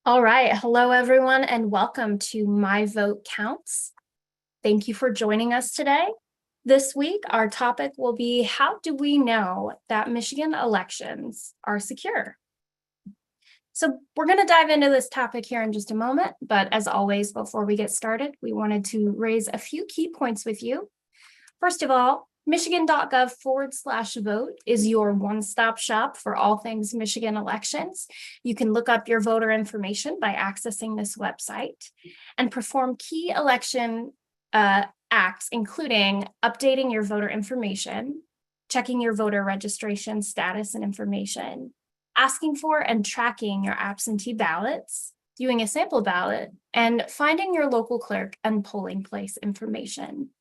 All right. Hello, everyone, and welcome to My Vote Counts. Thank you for joining us today. This week, our topic will be, how do we know that Michigan elections are secure? So we're going to dive into this topic here in just a moment, but as always, before we get started, we wanted to raise a few key points with you. First of all, michigan.gov/vote is your one-stop shop for all things Michigan elections. You can look up your voter information by accessing this website and perform key election acts, including updating your voter information, checking your voter registration status and information, asking for and tracking your absentee ballots, viewing a sample ballot, and finding your local clerk and polling place information.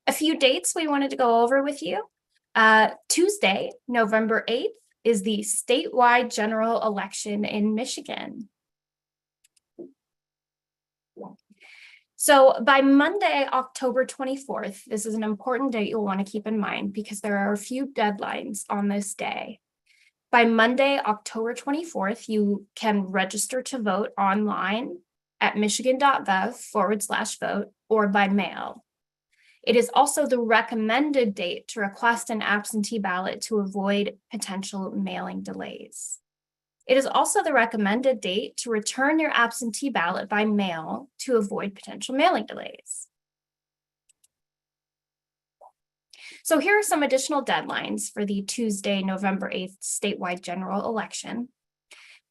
A few dates we wanted to go over with you. Tuesday, November 8th, is the statewide general election in Michigan. So by Monday, October 24th, this is an important date you'll want to keep in mind because there are a few deadlines on this day. By Monday, October 24th, you can register to vote online at michigan.gov/vote or by mail. It is also the recommended date to request an absentee ballot to avoid potential mailing delays. It is also the recommended date to return your absentee ballot by mail to avoid potential mailing delays. So here are some additional deadlines for the Tuesday, November 8th statewide general election.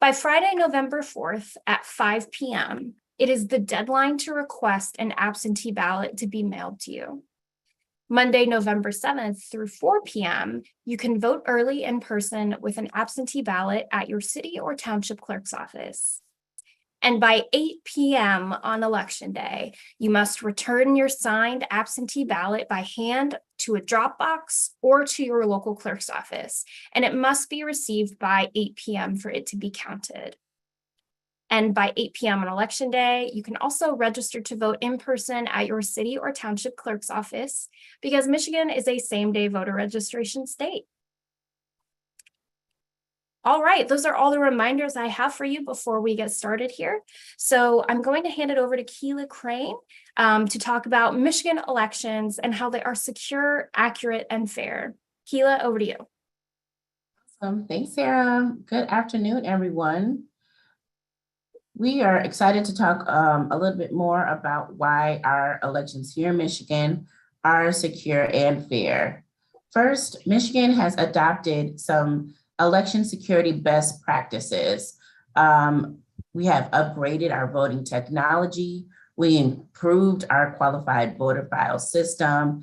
By Friday, November 4th at 5 p.m., it is the deadline to request an absentee ballot to be mailed to you. Monday, November 7th through 4 p.m., you can vote early in person with an absentee ballot at your city or township clerk's office. And by 8 p.m. on election day, you must return your signed absentee ballot by hand to a drop box or to your local clerk's office, and it must be received by 8 p.m. for it to be counted. And by 8 p.m. on election day, you can also register to vote in person at your city or township clerk's office because Michigan is a same-day voter registration state. All right, those are all the reminders I have for you before we get started here. So I'm going to hand it over to Keela Crane to talk about Michigan elections and how they are secure, accurate, and fair. Keela, over to you. Awesome. Thanks, Sarah. Good afternoon, everyone. We are excited to talk a little bit more about why our elections here in Michigan are secure and fair. First, Michigan has adopted some election security best practices. We have upgraded our voting technology. We improved our qualified voter file system.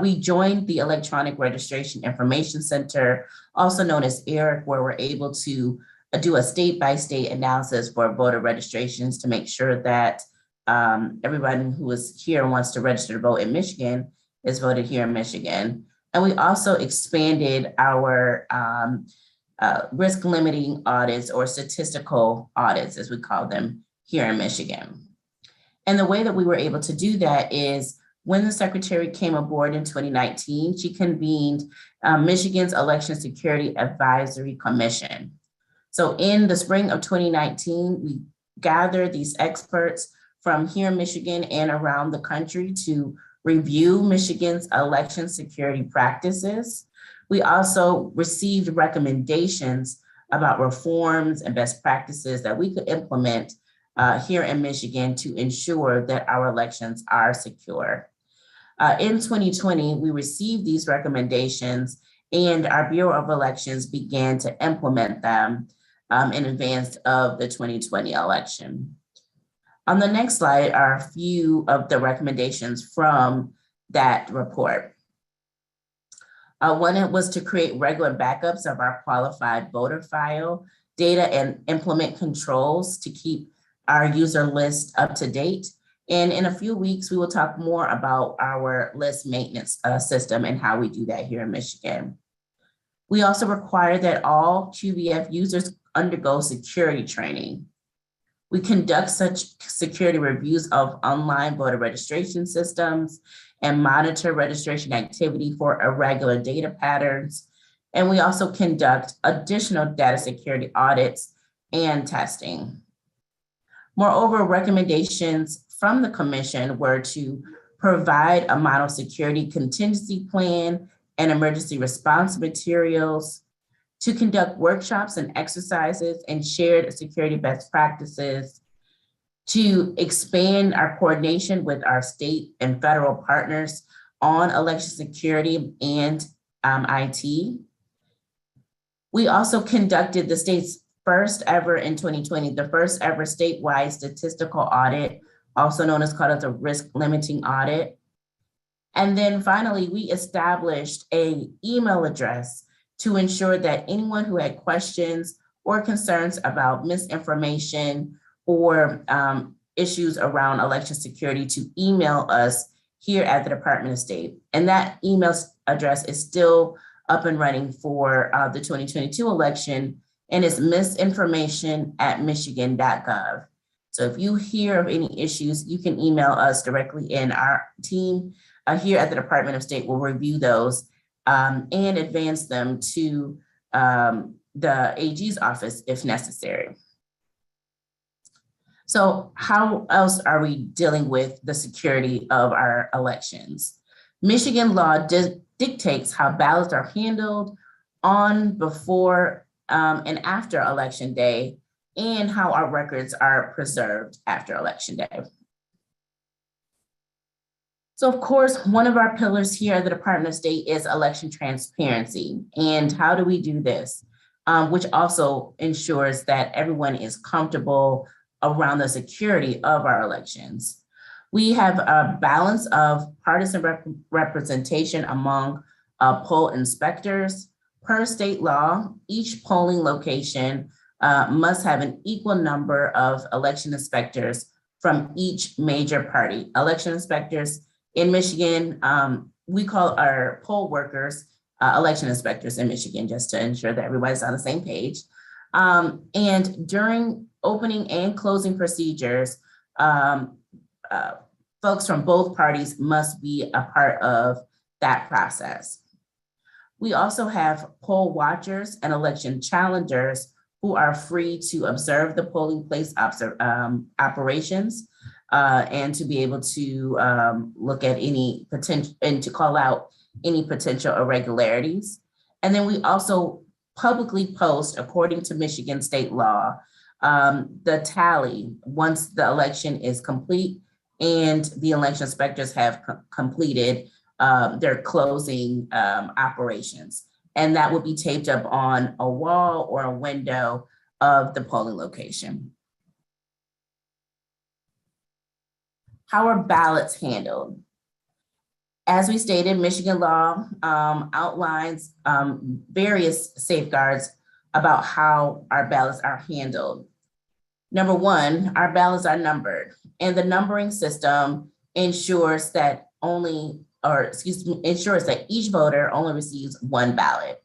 We joined the Electronic Registration Information Center, also known as ERIC, where we're able to do a state-by-state analysis for voter registrations to make sure that everyone who is here and wants to register to vote in Michigan is voted here in Michigan. And we also expanded our risk limiting audits or statistical audits, as we call them here in Michigan. And the way that we were able to do that is when the secretary came aboard in 2019, she convened Michigan's Election Security Advisory Commission. So in the spring of 2019, we gathered these experts from here in Michigan and around the country to review Michigan's election security practices. We also received recommendations about reforms and best practices that we could implement here in Michigan to ensure that our elections are secure. In 2020, we received these recommendations and our Bureau of Elections began to implement them in advance of the 2020 election. On the next slide are a few of the recommendations from that report. One was to create regular backups of our qualified voter file data and implement controls to keep our user list up to date. And in a few weeks, we will talk more about our list maintenance system and how we do that here in Michigan. We also require that all QVF users undergo security training. We conduct such security reviews of online voter registration systems and monitor registration activity for irregular data patterns. And we also conduct additional data security audits and testing. Moreover, recommendations from the commission were to provide a model security contingency plan and emergency response materials, to conduct workshops and exercises and shared security best practices, to expand our coordination with our state and federal partners on election security and IT. We also conducted the state's first ever in 2020, the first ever statewide statistical audit, also known as called as a risk limiting audit. And then finally, we established an email address to ensure that anyone who had questions or concerns about misinformation or issues around election security to email us here at the Department of State. And that email address is still up and running for the 2022 election, and it's misinformation@michigan.gov. So if you hear of any issues, you can email us directly, and our team here at the Department of State will review those and advance them to the AG's office if necessary. So how else are we dealing with the security of our elections? Michigan law dictates how ballots are handled on, before, and after Election Day, and how our records are preserved after Election Day. So of course, one of our pillars here at the Department of State is election transparency. And how do we do this? Which also ensures that everyone is comfortable around the security of our elections. We have a balance of partisan representation among poll inspectors. Per state law, each polling location must have an equal number of election inspectors from each major party. Election inspectors in Michigan, we call our poll workers election inspectors in Michigan, just to ensure that everybody's on the same page. And during opening and closing procedures, folks from both parties must be a part of that process. We also have poll watchers and election challengers who are free to observe the polling place operations and to be able to look at any potential and to call out any potential irregularities. And then we also publicly post, according to Michigan state law, the tally once the election is complete and the election inspectors have completed their closing operations. And that would be taped up on a wall or a window of the polling location. How are ballots handled? As we stated, Michigan law outlines various safeguards about how our ballots are handled. Number one, our ballots are numbered, and the numbering system ensures that each voter only receives one ballot.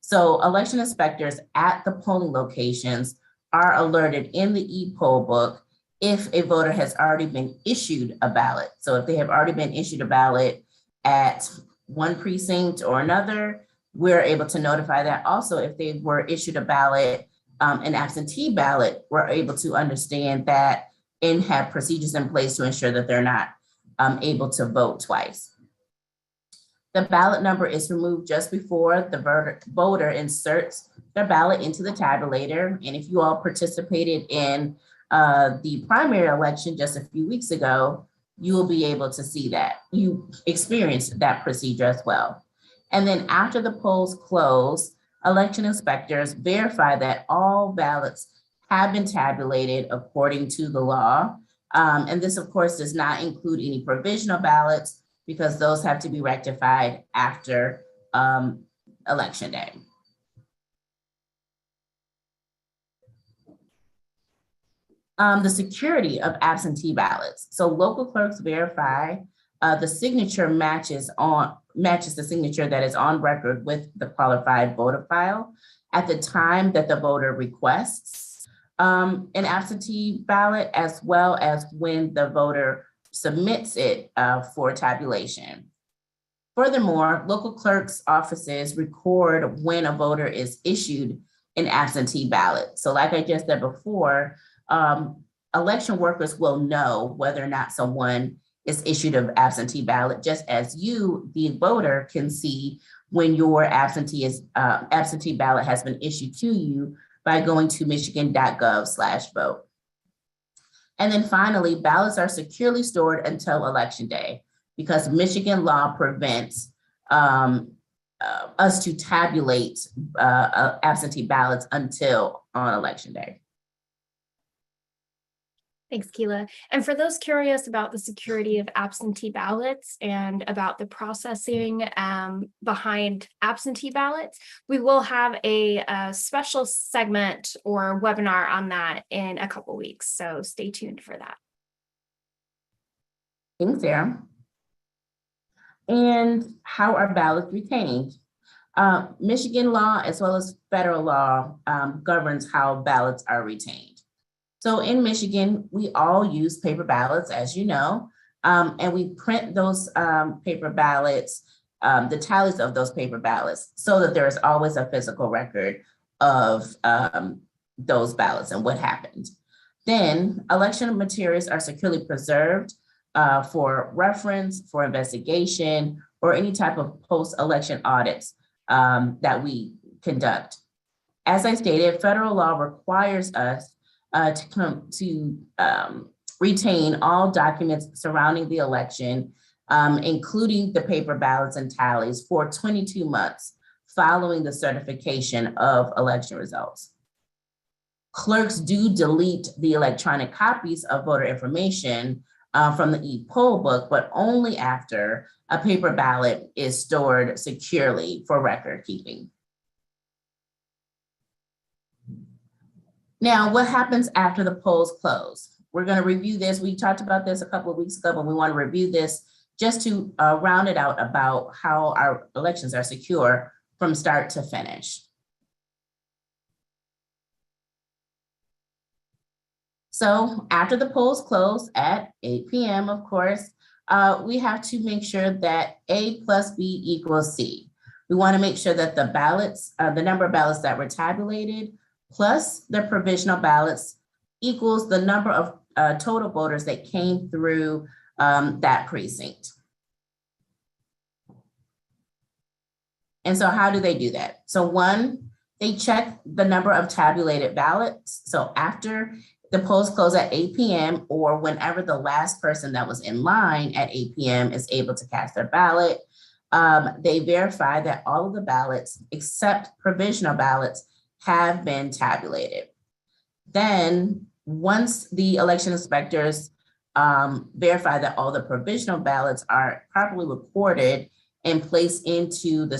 So election inspectors at the polling locations are alerted in the e-poll book if a voter has already been issued a ballot. So if they have already been issued a ballot at one precinct or another, we're able to notify that. Also, if they were issued a ballot, an absentee ballot, we're able to understand that and have procedures in place to ensure that they're not able to vote twice. The ballot number is removed just before the voter inserts their ballot into the tabulator. And if you all participated in the primary election just a few weeks ago, you will be able to see that. You experienced that procedure as well. And then after the polls close, election inspectors verify that all ballots have been tabulated according to the law. And this, of course, does not include any provisional ballots because those have to be rectified after Election Day. The security of absentee ballots. So local clerks verify the signature matches the signature that is on record with the qualified voter file at the time that the voter requests an absentee ballot, as well as when the voter submits it for tabulation. Furthermore, local clerks' offices record when a voter is issued an absentee ballot. So like I just said before, election workers will know whether or not someone is issued an absentee ballot, just as you, the voter, can see when your absentee ballot has been issued to you by going to michigan.gov/vote. And then finally, ballots are securely stored until Election Day because Michigan law prevents us to tabulate absentee ballots until on Election Day. Thanks, Keela. And for those curious about the security of absentee ballots and about the processing behind absentee ballots, we will have a special segment or webinar on that in a couple weeks. So stay tuned for that. Thanks, Sarah. And how are ballots retained? Michigan law, as well as federal law, governs how ballots are retained. So in Michigan, we all use paper ballots, as you know, and we print those paper ballots, the tallies of those paper ballots, so that there is always a physical record of those ballots and what happened. Then election materials are securely preserved for reference, for investigation, or any type of post-election audits that we conduct. As I stated, federal law requires us to retain all documents surrounding the election, including the paper ballots and tallies for 22 months following the certification of election results. Clerks do delete the electronic copies of voter information from the e-poll book, but only after a paper ballot is stored securely for record keeping. Now, what happens after the polls close? We're going to review this. We talked about this a couple of weeks ago, but we want to review this just to round it out about how our elections are secure from start to finish. So after the polls close at 8 p.m., of course, we have to make sure that A plus B equals C. We want to make sure that the ballots, the number of ballots that were tabulated plus the provisional ballots equals the number of total voters that came through that precinct. And so how do they do that? So one, they check the number of tabulated ballots. So after the polls close at 8 p.m. or whenever the last person that was in line at 8 p.m. is able to cast their ballot, they verify that all of the ballots except provisional ballots have been tabulated. Then once the election inspectors verify that all the provisional ballots are properly recorded and placed into the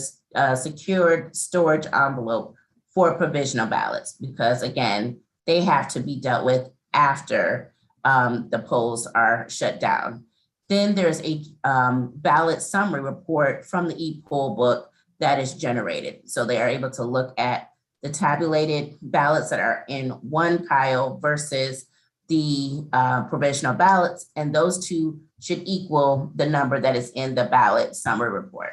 secured storage envelope for provisional ballots, because again, they have to be dealt with after the polls are shut down. Then there's a ballot summary report from the e-poll book that is generated. So they are able to look at the tabulated ballots that are in one pile versus the provisional ballots, and those two should equal the number that is in the ballot summary report.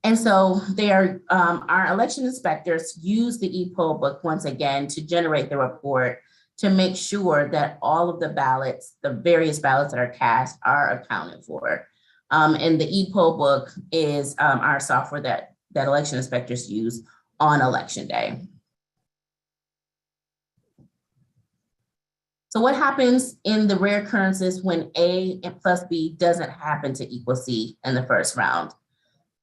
And so our election inspectors use the e-poll book once again to generate the report to make sure that all of the ballots, the various ballots that are cast, are accounted for. And the e-poll book is our software that election inspectors use on election day. So what happens in the rare occurrences when A plus B doesn't happen to equal C in the first round?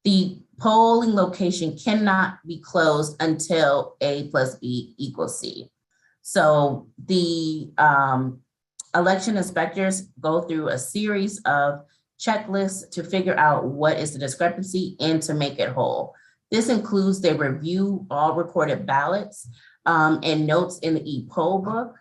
The polling location cannot be closed until A plus B equals C. So the election inspectors go through a series of checklists to figure out what is the discrepancy and to make it whole. This includes they review all recorded ballots and notes in the e-poll book.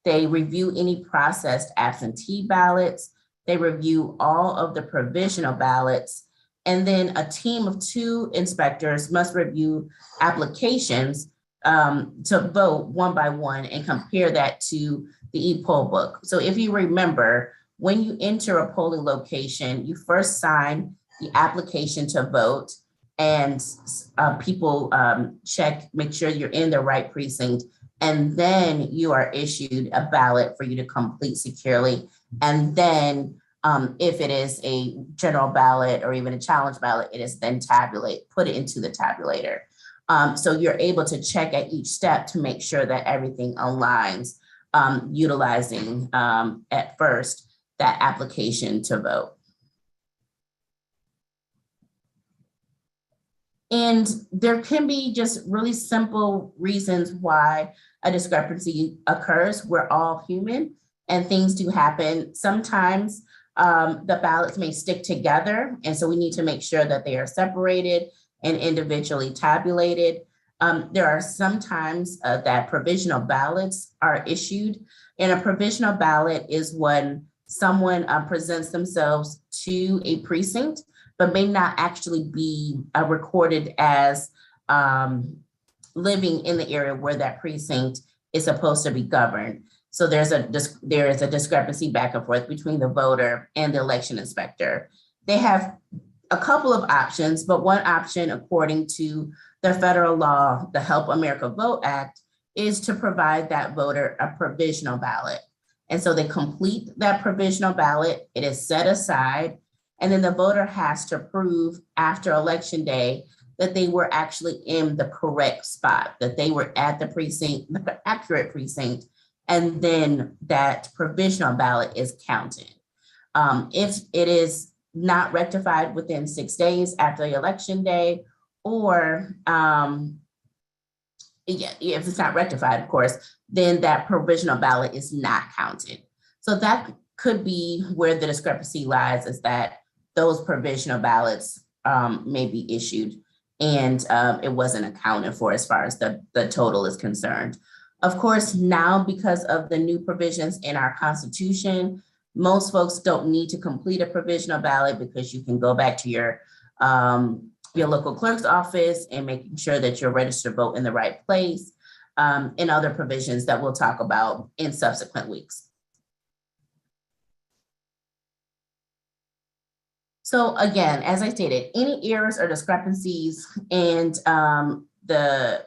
They review any processed absentee ballots. They review all of the provisional ballots. And then a team of 2 inspectors must review applications to vote one by one and compare that to the e-poll book. So if you remember, when you enter a polling location, you first sign the application to vote, and people check, make sure you're in the right precinct, and then you are issued a ballot for you to complete securely. And then if it is a general ballot or even a challenge ballot, it is then put it into the tabulator. So you're able to check at each step to make sure that everything aligns, utilizing at first that application to vote. And there can be just really simple reasons why a discrepancy occurs. We're all human and things do happen. Sometimes the ballots may stick together, and so we need to make sure that they are separated and individually tabulated. There are sometimes that provisional ballots are issued, and a provisional ballot is when someone presents themselves to a precinct, but may not actually be recorded as living in the area where that precinct is supposed to be governed. So there is a discrepancy back and forth between the voter and the election inspector. They have a couple of options, but one option, according to the federal law, the Help America Vote Act, is to provide that voter a provisional ballot. And so they complete that provisional ballot, it is set aside, and then the voter has to prove after election day that they were actually in the correct spot, that they were at the precinct, the accurate precinct, and then that provisional ballot is counted. If it is not rectified within 6 days after the election day, or if it's not rectified, of course, then that provisional ballot is not counted. So that could be where the discrepancy lies, is that those provisional ballots may be issued and it wasn't accounted for as far as the total is concerned. Of course, now because of the new provisions in our Constitution, most folks don't need to complete a provisional ballot because you can go back to your local clerk's office and making sure that you're registered to vote in the right place, and other provisions that we'll talk about in subsequent weeks. So again, as I stated, any errors or discrepancies and the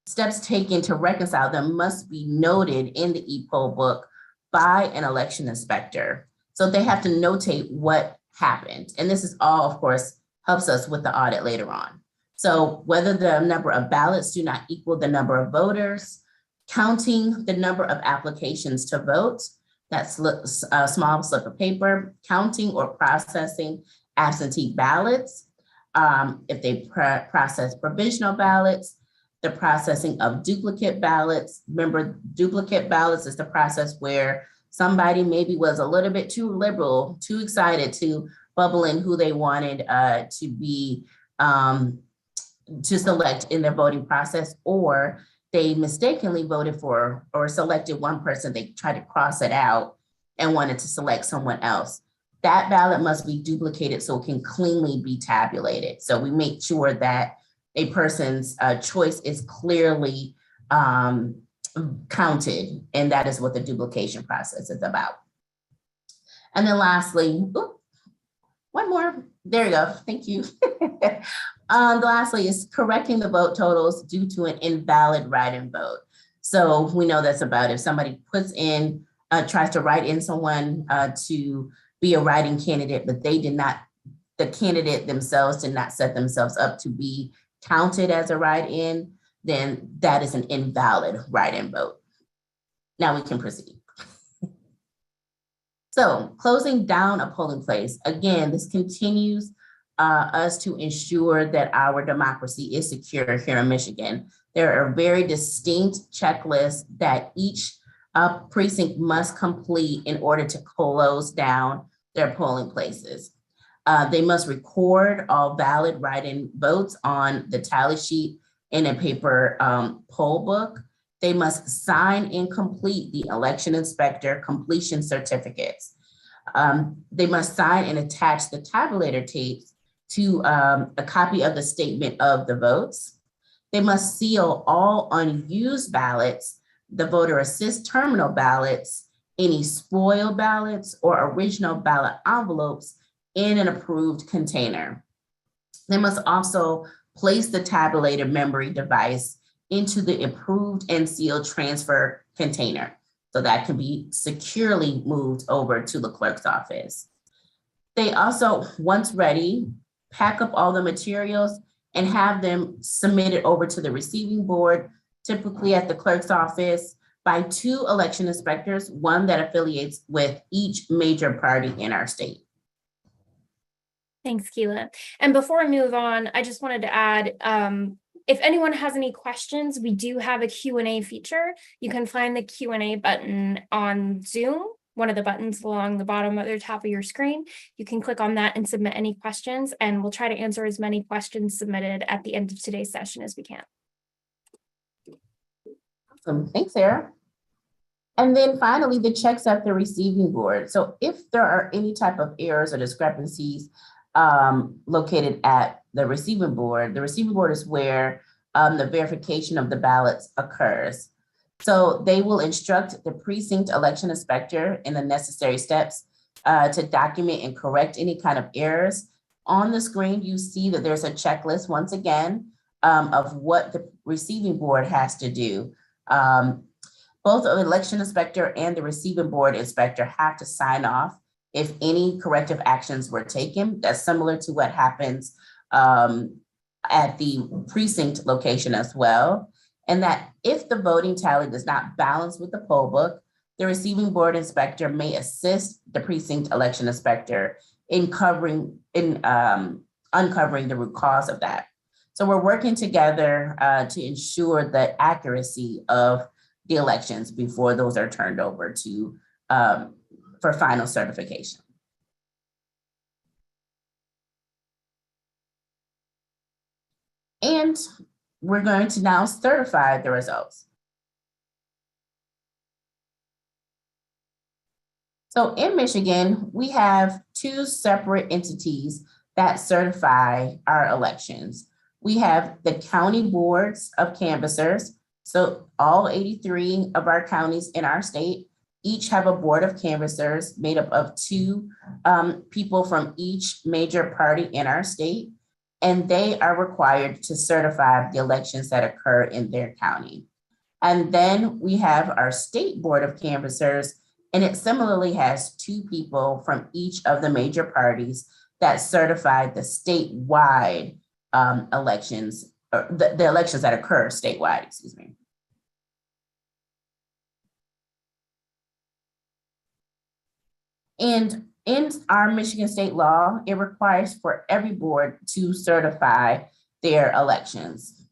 steps taken to reconcile them must be noted in the e-poll book by an election inspector. So they have to notate what happened. And this is all, of course, helps us with the audit later on. So whether the number of ballots do not equal the number of voters, counting the number of applications to vote, that's a small slip of paper, counting or processing absentee ballots, if they process provisional ballots, the processing of duplicate ballots. Remember, duplicate ballots is the process where somebody maybe was a little bit too liberal, too excited to bubble in who they wanted to be, to select in their voting process, or they mistakenly voted for or selected one person, they tried to cross it out and wanted to select someone else. That ballot must be duplicated so it can cleanly be tabulated. So we make sure that a person's choice is clearly counted, and that is what the duplication process is about. And then lastly, one more, there you go, thank you. Lastly is correcting the vote totals due to an invalid write-in vote. So we know that's about if somebody puts in, tries to write in someone to be a write-in candidate, but they did not, the candidate themselves did not set themselves up to be counted as a write-in, then that is an invalid write-in vote. Now we can proceed. So closing down a polling place, again, this continues us to ensure that our democracy is secure here in Michigan. There are very distinct checklists that each precinct must complete in order to close down their polling places. They must record all valid write-in votes on the tally sheet in a paper poll book. They must sign and complete the election inspector completion certificates. They must sign and attach the tabulator tapes to a copy of the statement of the votes. They must seal all unused ballots, the voter assist terminal ballots, any spoiled ballots or original ballot envelopes in an approved container. They must also place the tabulated memory device into the approved and sealed transfer container, so that can be securely moved over to the clerk's office. They also, once ready, pack up all the materials and have them submitted over to the receiving board, typically at the clerk's office, by 2 election inspectors, one that affiliates with each major party in our state. Thanks, Keela. And before we move on, I just wanted to add, if anyone has any questions, we do have a Q&A feature. You can find the Q&A button on Zoom, one of the buttons along the bottom of the top of your screen. You can click on that and submit any questions, and we'll try to answer as many questions submitted at the end of today's session as we can. Awesome. Thanks, Sarah. And then finally, the checks at the receiving board. So if there are any type of errors or discrepancies located at the receiving board is where the verification of the ballots occurs. So they will instruct the precinct election inspector in the necessary steps to document and correct any kind of errors. On the screen, you see that there's a checklist once again of what the receiving board has to do. Both the election inspector and the receiving board inspector have to sign off if any corrective actions were taken. That's similar to what happens at the precinct location as well. And that if the voting tally does not balance with the poll book, the receiving board inspector may assist the precinct election inspector in uncovering the root cause of that. So we're working together to ensure the accuracy of the elections before those are turned over to for final certification. And we're going to now certify the results. So in Michigan, we have 2 separate entities that certify our elections. We have the county boards of canvassers. So all 83 of our counties in our state each have a board of canvassers made up of 2 people from each major party in our state, and they are required to certify the elections that occur in their county. And then we have our state board of canvassers, and it similarly has 2 people from each of the major parties that certify the statewide elections, or the elections that occur statewide, excuse me. And in our Michigan state law, it requires for every board to certify their elections.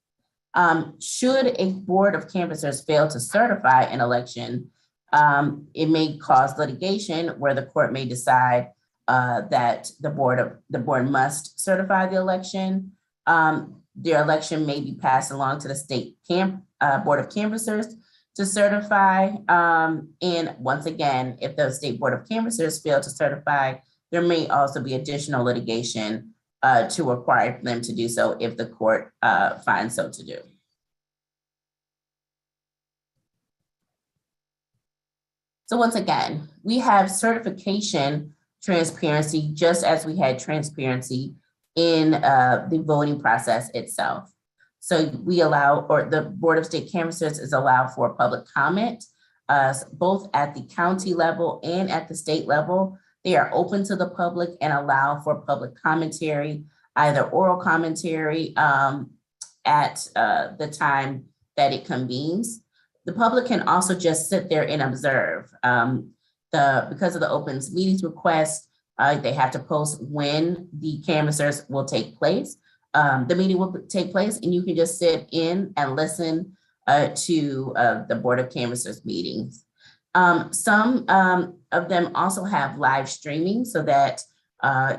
Should a board of canvassers fail to certify an election, it may cause litigation where the court may decide that the board must certify the election. Their election may be passed along to the state board of canvassers to certify. And once again, if the state board of canvassers fail to certify, there may also be additional litigation to require them to do so if the court finds so to do. So once again, we have certification transparency just as we had transparency in the voting process itself. So we allow, or the Board of State Canvassers is allowed for public comment, both at the county level and at the state level. They are open to the public and allow for public commentary, either oral commentary at the time that it convenes. The public can also just sit there and observe. Because of the open meetings request, they have to post when the canvassers will take place. The meeting will take place, and you can just sit in and listen to the Board of Canvassers meetings. Some of them also have live streaming so that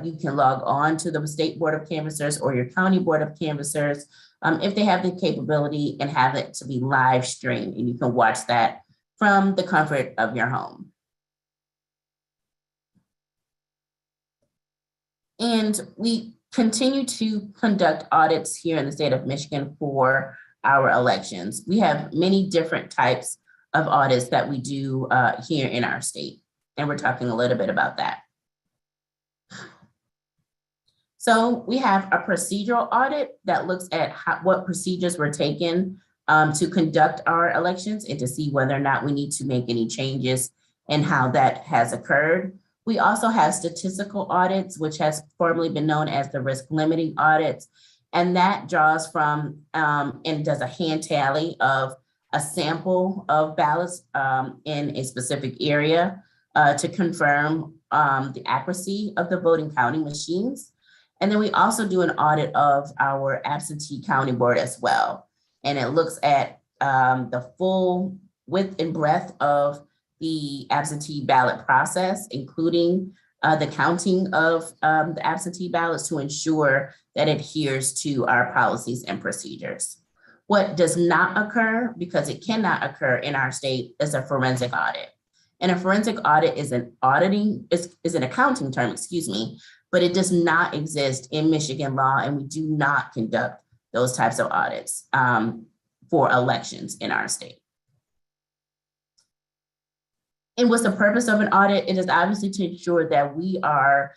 you can log on to the State Board of Canvassers or your County Board of Canvassers if they have the capability and have it to be live streamed, and you can watch that from the comfort of your home. And we continue to conduct audits here in the state of Michigan for our elections. We have many different types of audits that we do here in our state. And we're talking a little bit about that. So we have a procedural audit that looks at what procedures were taken to conduct our elections and to see whether or not we need to make any changes in how that has occurred. We also have statistical audits, which has formerly been known as the risk limiting audits. And that draws from and does a hand tally of a sample of ballots in a specific area to confirm the accuracy of the voting counting machines. And then we also do an audit of our absentee county board as well. And it looks at the full width and breadth of the absentee ballot process, including the counting of the absentee ballots to ensure that it adheres to our policies and procedures. What does not occur, because it cannot occur in our state, is a forensic audit. And a forensic audit is an accounting term, but it does not exist in Michigan law, and we do not conduct those types of audits for elections in our state. And what's the purpose of an audit? It is obviously to ensure that we are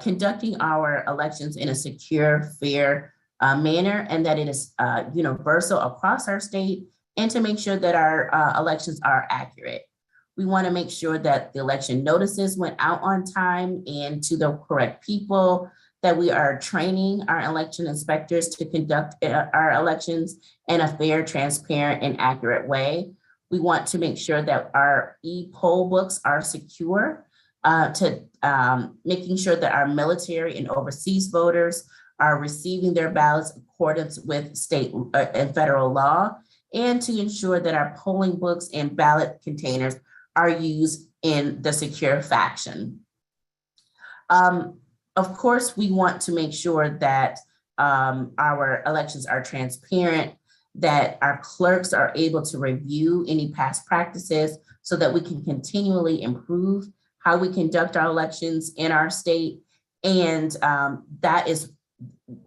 conducting our elections in a secure, fair manner, and that it is universal across our state, and to make sure that our elections are accurate. We want to make sure that the election notices went out on time and to the correct people, that we are training our election inspectors to conduct our elections in a fair, transparent, and accurate way. We want to make sure that our e-poll books are secure, to making sure that our military and overseas voters are receiving their ballots in accordance with state and federal law, and to ensure that our polling books and ballot containers are used in the secure fashion. Of course, we want to make sure that our elections are transparent, that our clerks are able to review any past practices so that we can continually improve how we conduct our elections in our state. And that is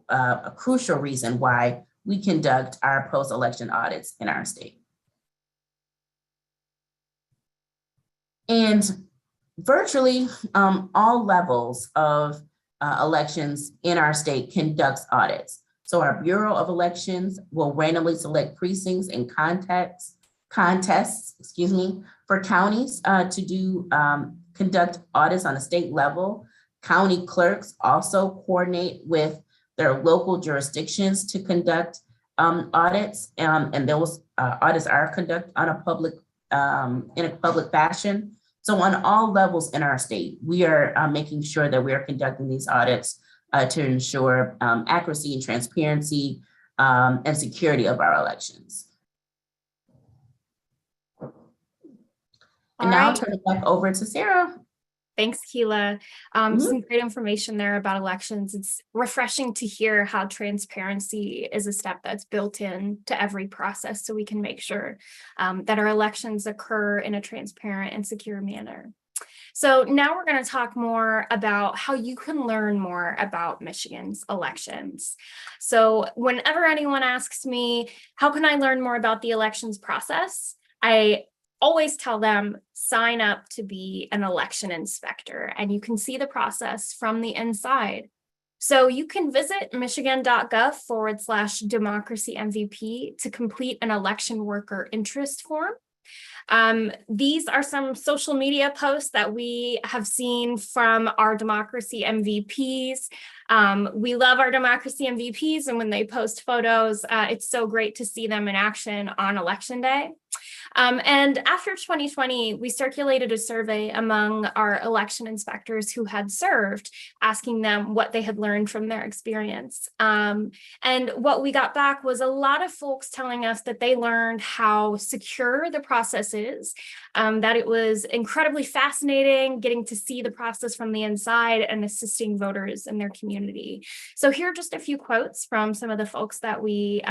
a crucial reason why we conduct our post-election audits in our state. And virtually all levels of elections in our state conducts audits. So our Bureau of Elections will randomly select precincts and contests, for counties to conduct audits on a state level. County clerks also coordinate with their local jurisdictions to conduct audits, and those audits are conducted on in a public fashion. So on all levels in our state, we are making sure that we are conducting these audits to ensure accuracy and transparency and security of our elections. And now I'll turn it back over to Sarah. Thanks, Keela. Some great information there about elections. It's refreshing to hear how transparency is a step that's built in to every process, so we can make sure that our elections occur in a transparent and secure manner. So now we're going to talk more about how you can learn more about Michigan's elections. So whenever anyone asks me, how can I learn more about the elections process? I always tell them, sign up to be an election inspector, and you can see the process from the inside. So you can visit michigan.gov/democracy MVP to complete an election worker interest form. These are some social media posts that we have seen from our democracy MVPs. We love our democracy MVPs, and when they post photos, it's so great to see them in action on election day. And after 2020, we circulated a survey among our election inspectors who had served, asking them what they had learned from their experience. And what we got back was a lot of folks telling us that they learned how secure the process is, that it was incredibly fascinating getting to see the process from the inside and assisting voters in their community. So here are just a few quotes from some of the folks that we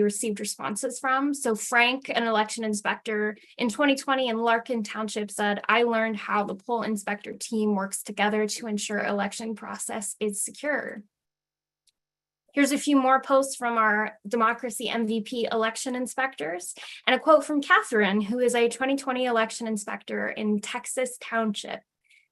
received responses from. So Frank, an election inspector in 2020 in Larkin Township, said, "I learned how the poll inspector team works together to ensure election process is secure." Here's a few more posts from our Democracy MVP election inspectors, and a quote from Catherine, who is a 2020 election inspector in Texas Township.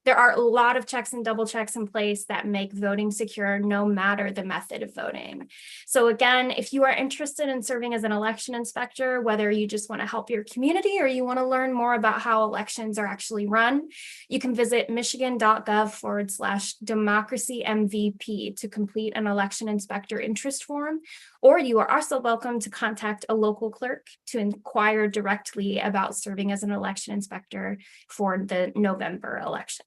There are a lot of checks and double checks in place that make voting secure no matter the method of voting. So again, if you are interested in serving as an election inspector, whether you just want to help your community or you want to learn more about how elections are actually run, you can visit michigan.gov/democracy MVP to complete an election inspector interest form, or you are also welcome to contact a local clerk to inquire directly about serving as an election inspector for the November election.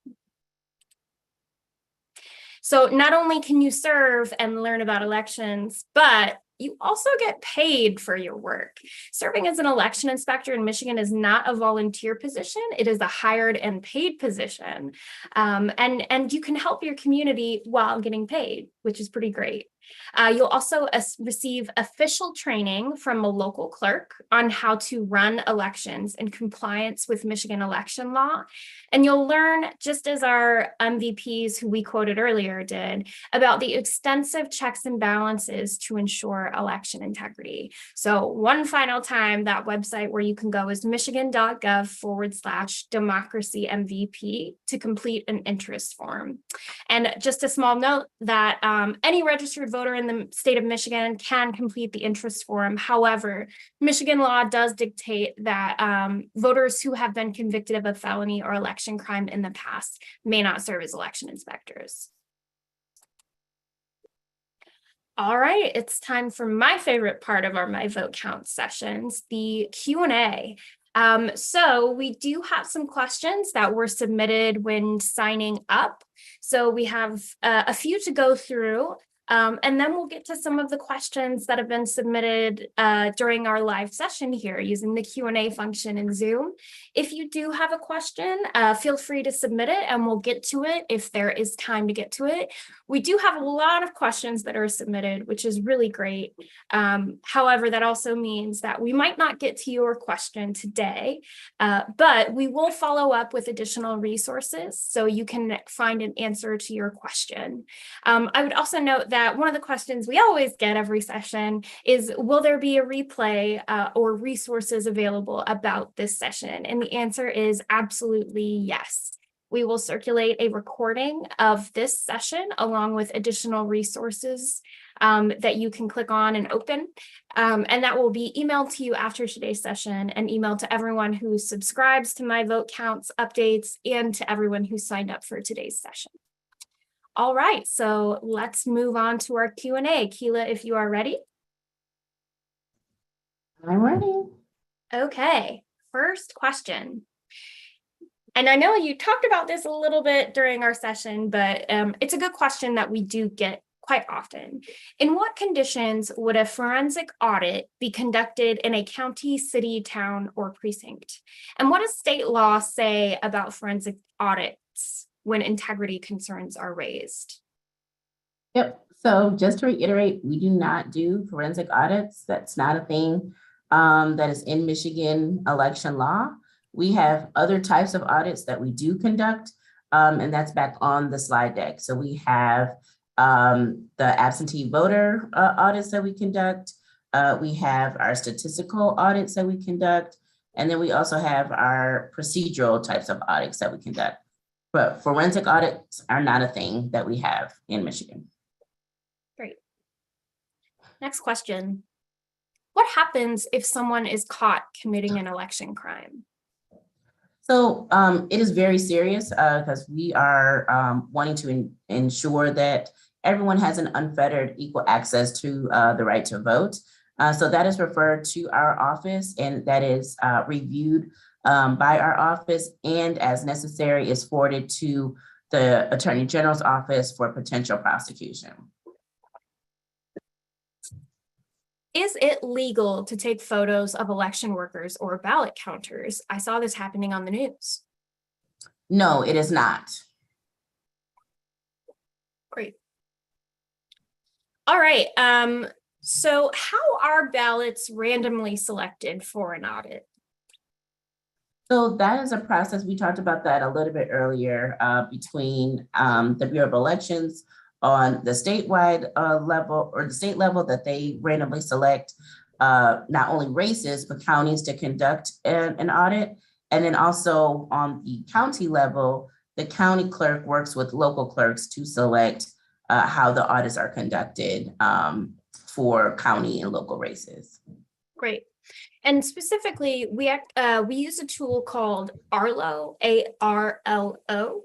So not only can you serve and learn about elections, but you also get paid for your work. Serving as an election inspector in Michigan is not a volunteer position. It is a hired and paid position. And you can help your community while getting paid, which is pretty great. You'll also receive official training from a local clerk on how to run elections in compliance with Michigan election law. And you'll learn, just as our MVPs who we quoted earlier did, about the extensive checks and balances to ensure election integrity. So one final time, that website where you can go is michigan.gov/democracy MVP to complete an interest form. And just a small note that any registered voter in the state of Michigan can complete the interest form. However, Michigan law does dictate that voters who have been convicted of a felony or election crime in the past may not serve as election inspectors. All right, it's time for my favorite part of our My Vote Count sessions, the Q&A. So we do have some questions that were submitted when signing up. So we have a few to go through. And then we'll get to some of the questions that have been submitted during our live session here using the Q&A function in Zoom. If you do have a question, feel free to submit it and we'll get to it if there is time to get to it. We do have a lot of questions that are submitted, which is really great. However, that also means that we might not get to your question today, but we will follow up with additional resources so you can find an answer to your question. I would also note that one of the questions we always get every session is, will there be a replay or resources available about this session? And the answer is absolutely yes. We will circulate a recording of this session along with additional resources that you can click on and open. And that will be emailed to you after today's session and emailed to everyone who subscribes to My Vote Counts updates and to everyone who signed up for today's session. All right, so let's move on to our Q&A. Keela, if you are ready. I'm ready. Okay, first question. And I know you talked about this a little bit during our session, but it's a good question that we do get quite often. In what conditions would a forensic audit be conducted in a county, city, town, or precinct? And what does state law say about forensic audits when integrity concerns are raised? Yep. So just to reiterate, we do not do forensic audits. That's not a thing that is in Michigan election law. We have other types of audits that we do conduct, and that's back on the slide deck. So we have the absentee voter audits that we conduct. We have our statistical audits that we conduct, and then we also have our procedural types of audits that we conduct. But forensic audits are not a thing that we have in Michigan. Great. Next question. What happens if someone is caught committing an election crime? So it is very serious because we are wanting to ensure that everyone has an unfettered equal access to the right to vote. So that is referred to our office, and that is reviewed by our office, and as necessary is forwarded to the Attorney General's office for potential prosecution. Is it legal to take photos of election workers or ballot counters? I saw this happening on the news. No, it is not. Great. All right. So how are ballots randomly selected for an audit? So that is a process. We talked about that a little bit earlier between the Bureau of Elections on the statewide level or the state level that they randomly select not only races, but counties to conduct an audit. And then also on the county level, the county clerk works with local clerks to select how the audits are conducted for county and local races. Great. And specifically, we use a tool called Arlo, ARLO.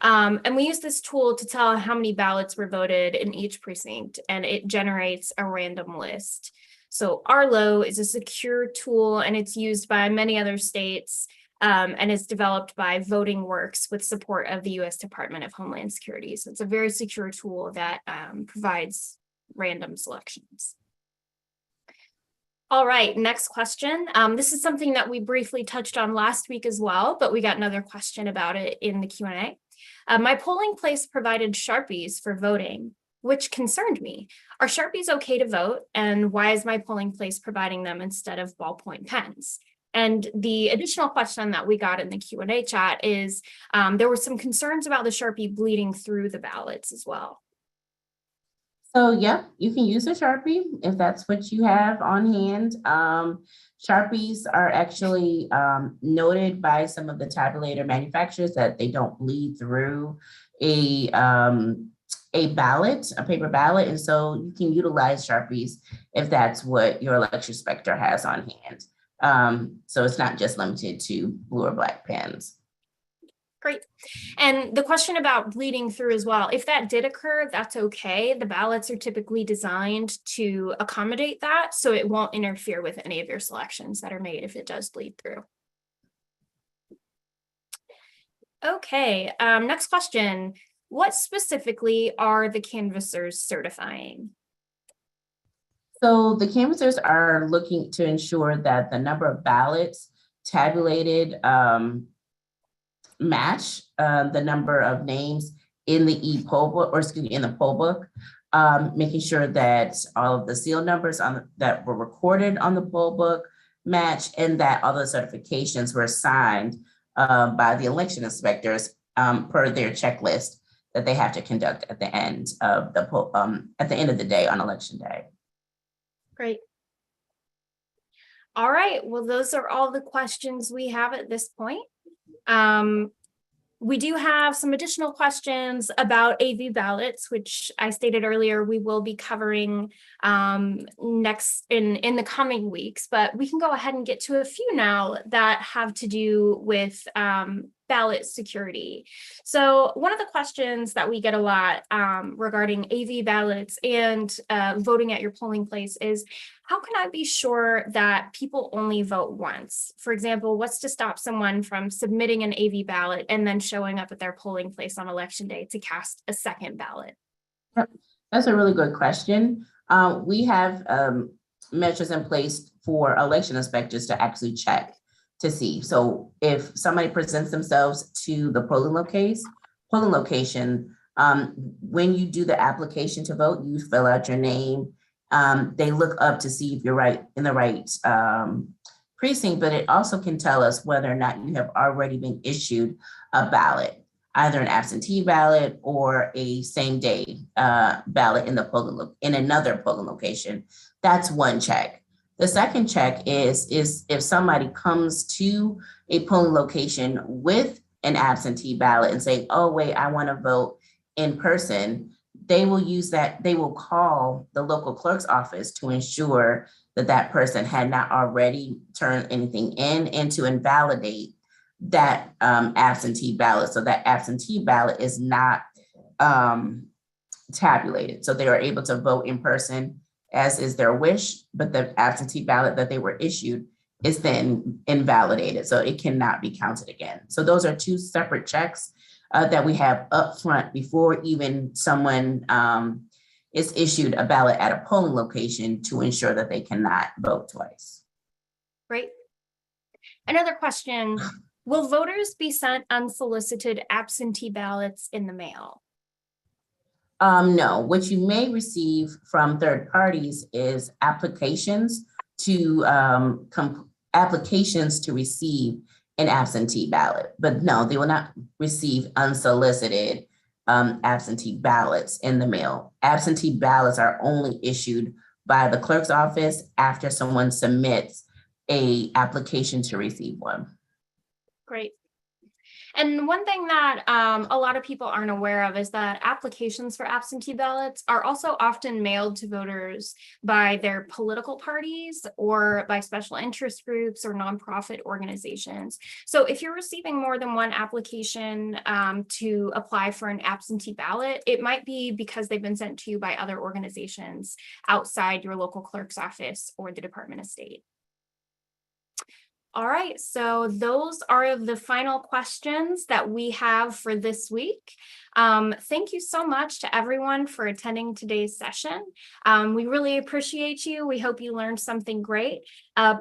And we use this tool to tell how many ballots were voted in each precinct, and it generates a random list. So Arlo is a secure tool, and it's used by many other states, and is developed by Voting Works with support of the U.S. Department of Homeland Security. So it's a very secure tool that provides random selections. All right, next question. This is something that we briefly touched on last week as well, but we got another question about it in the Q&A. My polling place provided Sharpies for voting, which concerned me. Are Sharpies okay to vote? And why is my polling place providing them instead of ballpoint pens? And the additional question that we got in the Q&A chat is there were some concerns about the Sharpie bleeding through the ballots as well. So yeah, you can use a Sharpie if that's what you have on hand. Sharpies are actually noted by some of the tabulator manufacturers that they don't bleed through a ballot, a paper ballot. And so you can utilize Sharpies if that's what your election inspector has on hand. So it's not just limited to blue or black pens. Great. And the question about bleeding through as well, if that did occur, that's okay. The ballots are typically designed to accommodate that, so it won't interfere with any of your selections that are made if it does bleed through. Okay, next question. What specifically are the canvassers certifying? So the canvassers are looking to ensure that the number of ballots tabulated match the number of names in the e-poll book, or excuse me, in the poll book, making sure that all of the seal numbers that were recorded on the poll book match, and that all the certifications were signed by the election inspectors per their checklist that they have to conduct at the end of the poll, at the end of the day on election day. Great. All right, well, those are all the questions we have at this point. We do have some additional questions about AV ballots, which I stated earlier we will be covering next in the coming weeks, but we can go ahead and get to a few now that have to do with ballot security. So one of the questions that we get a lot regarding AV ballots and voting at your polling place is, how can I be sure that people only vote once? For example, what's to stop someone from submitting an AV ballot and then showing up at their polling place on election day to cast a second ballot? Yep. That's a really good question. We have measures in place for election inspectors to actually check to see. So if somebody presents themselves to the polling location, when you do the application to vote, you fill out your name. They look up to see if you're in the right precinct, but it also can tell us whether or not you have already been issued a ballot, either an absentee ballot or a same day ballot in another polling location. That's one check. The second check is if somebody comes to a polling location with an absentee ballot and say, oh, wait, I want to vote in person, they will use that, they will call the local clerk's office to ensure that that person had not already turned anything in and to invalidate that absentee ballot. So that absentee ballot is not tabulated. So they are able to vote in person as is their wish, but the absentee ballot that they were issued is then invalidated. So it cannot be counted again. So those are two separate checks that we have up front before even someone is issued a ballot at a polling location to ensure that they cannot vote twice. Great. Another question, will voters be sent unsolicited absentee ballots in the mail? No, what you may receive from third parties is applications to receive an absentee ballot, but no, they will not receive unsolicited absentee ballots in the mail. Absentee ballots are only issued by the clerk's office after someone submits a application to receive one. Great. And one thing that a lot of people aren't aware of is that applications for absentee ballots are also often mailed to voters by their political parties or by special interest groups or nonprofit organizations. So if you're receiving more than one application to apply for an absentee ballot, it might be because they've been sent to you by other organizations outside your local clerk's office or the Department of State. All right, so those are the final questions that we have for this week. Thank you so much to everyone for attending today's session. We really appreciate you. We hope you learned something great.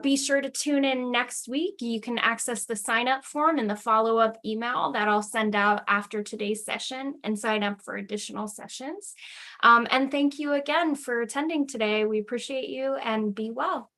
Be sure to tune in next week. You can access the sign up form in the follow-up email that I'll send out after today's session and sign up for additional sessions. And thank you again for attending today. We appreciate you and be well.